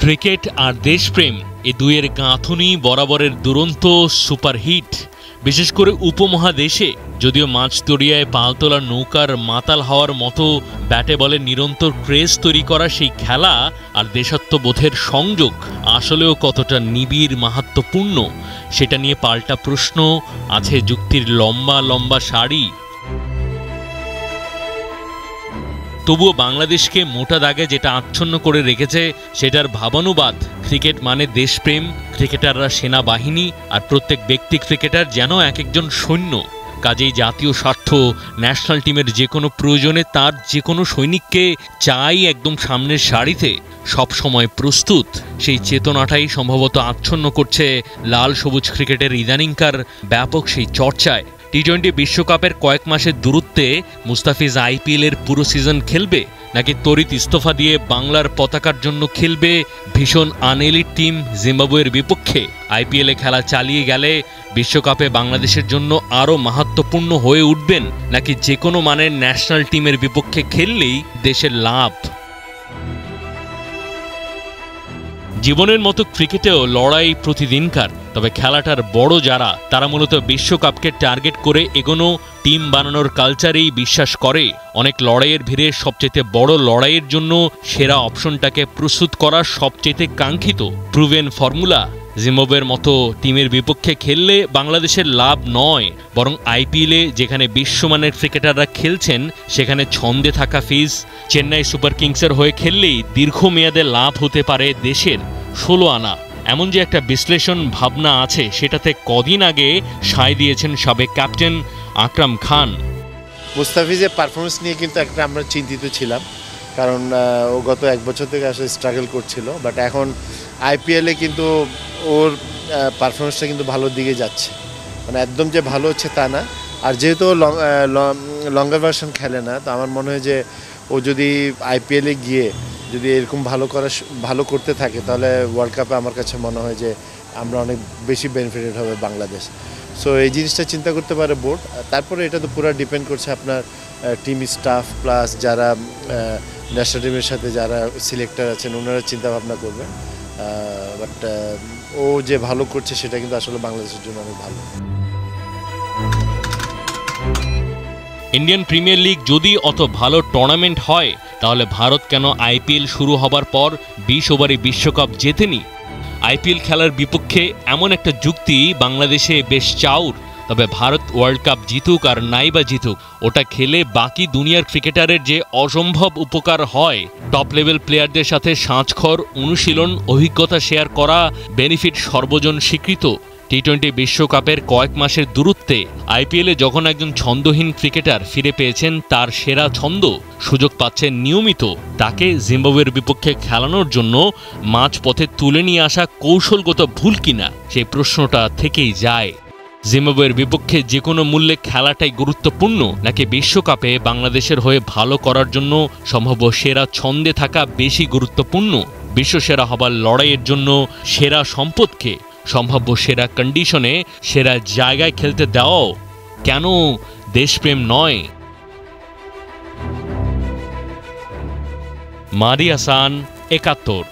Cricket আর দেশপ্রেম এই দুইয়ের গাঁথুনি বরাবরের দুরন্ত সুপারহিট। বিশেষ করে উপমহাদেশে যদিও মাছতরিয়ায় পালতোলা নৌকার মাতাল হওয়ার মতো ব্যাটে বলে নিরন্তর ক্রেজ তৈরি করা সেই খেলা আর দেশাত্মবোধের সংযোগ আসলেও কতটা নিবিড় মাহাত্ম্যপূর্ণ সেটা নিয়ে পাল্টা প্রশ্ন আছে যুক্তির লম্বা লম্বা সারি। তবুও বাংলাদেশকে মোটা দাগে যেটা আচ্ছন্ন করে রেখেছে সেটার ভাবানুবাদ ক্রিকেট মানে দেশপ্রেম, ক্রিকেটাররা সেনাবাহিনী আর প্রত্যেক ব্যক্তি ক্রিকেটার যেন এক একজন সৈন্য। কাজেই জাতীয় স্বার্থ ন্যাশনাল টিমের যে কোনো প্রয়োজনে তার যে কোনো সৈনিককে চাই একদম সামনের সারিতে, সবসময় প্রস্তুত। সেই চেতনাটাই সম্ভবত আচ্ছন্ন করছে লাল সবুজ ক্রিকেটের ইদানিংকার ব্যাপক সেই চর্চায়। টি-20 বিশ্বকাপের কয়েক মাসের দূরত্বে মুস্তাফিজ আইপিএলের পুরো সিজন খেলবে নাকি তড়িৎ ইস্তফা দিয়ে বাংলার পতাকার জন্য খেলবে ভীষণ আনএলিট টিম জিম্বাবুয়ের বিপক্ষে? আইপিএলে খেলা চালিয়ে গেলে বিশ্বকাপে বাংলাদেশের জন্য আরও মাহাত্ম্যপূর্ণ হয়ে উঠবেন নাকি যে কোনো মানের ন্যাশনাল টিমের বিপক্ষে খেললেই দেশের লাভ? জীবনের মতো ক্রিকেটেও লড়াই প্রতিদিনকার, তবে খেলাটার বড় যারা তারা মূলত বিশ্বকাপকে টার্গেট করে এগোনো টিম বানানোর কালচারেই বিশ্বাস করে। অনেক লড়াইয়ের ভিড়ে সবচেয়ে বড় লড়াইয়ের জন্য সেরা অপশনটাকে প্রস্তুত করা সবচেয়ে কাঙ্ক্ষিত প্রুভেন ফর্মুলা। জিম্বাবুয়ের মতো টিমের বিপক্ষে খেললে বাংলাদেশের লাভ নয়, বরং আইপিএলে যেখানে বিশ্বমানের ক্রিকেটাররা খেলছেন সেখানে ছন্দে থাকা ফিজ। চেন্নাই সুপার কিংসের হয়ে খেললেই দীর্ঘমেয়াদে লাভ হতে পারে দেশের 16 আনা, এমন যে একটা বিশ্লেষণ ভাবনা আছে সেটাতে কদিন আগে সায় দিয়েছেন সাবেক ক্যাপ্টেন আকরাম খান। মুস্তাফিজের পারফরমেন্স নিয়ে কিন্তু একটা আমরা চিন্তিত ছিলাম, কারণ ও গত 1 বছর থেকে আসলে স্ট্রাগল করছিল, বাট এখন আইপিএলে কিন্তু ওর পারফরমেন্সটা কিন্তু ভালোর দিকে যাচ্ছে, মানে একদম যে ভালো হচ্ছে তা না। আর যেহেতু লঙ্গার ভার্সন খেলে না, তো আমার মনে হয় যে ও যদি আইপিএলে গিয়ে যদি এরকম ভালো করতে থাকে তাহলে ওয়ার্ল্ড কাপে আমার কাছে মনে হয় যে আমরা অনেক বেশি বেনিফিটেড হবে বাংলাদেশ। সো এই জিনিসটা চিন্তা করতে পারে বোর্ড। তারপরে এটা তো পুরো ডিপেন্ড করছে আপনার টিম স্টাফ প্লাস যারা ন্যাশনাল টিমের সাথে যারা সিলেক্টর আছেন ওনারা চিন্তা ভাবনা করবেন। বাট ও যে ভালো করছে সেটা কিন্তু আসলে বাংলাদেশের জন্য অনেক ভালো। ইন্ডিয়ান প্রিমিয়ার লিগ যদি অত ভালো টুর্নামেন্ট হয় তাহলে ভারত কেন আইপিএল শুরু হবার পর 20 ওভারে বিশ্বকাপ জেতেনি? আইপিএল খেলার বিপক্ষে এমন একটা যুক্তি বাংলাদেশে বেশ চাউর। তবে ভারত ওয়ার্ল্ড কাপ জিতুক আর নাইবা জিতুক, ওটা খেলে বাকি দুনিয়ার ক্রিকেটারের যে অসম্ভব উপকার হয়, টপ লেভেল প্লেয়ারদের সাথে সাঁঝখর অনুশীলন অভিজ্ঞতা শেয়ার করা, বেনিফিট সর্বজন স্বীকৃত। টি-20 বিশ্বকাপের কয়েক মাসের দূরত্বে আইপিএলে যখন একজন ছন্দহীন ক্রিকেটার ফিরে পেয়েছেন তার সেরা ছন্দ, সুযোগ পাচ্ছেন নিয়মিত, তাকে জিম্বাবুয়ের বিপক্ষে খেলানোর জন্য মাঝপথে তুলে নিয়ে আসা কৌশলগত ভুল কিনা সেই প্রশ্নটা থেকেই যায়। জিম্বাবুয়ের বিপক্ষে যে কোনো মূল্যে খেলাটাই গুরুত্বপূর্ণ নাকি বিশ্বকাপে বাংলাদেশের হয়ে ভালো করার জন্য সম্ভাব্য সেরা ছন্দে থাকা বেশি গুরুত্বপূর্ণ? বিশ্বসেরা হবার লড়াইয়ের জন্য সেরা সম্পদকে সম্ভাব্য সেরা কন্ডিশনে সেরা জায়গায় খেলতে দেওয়াও কেন দেশপ্রেম নয়? মারি হাসান, 71।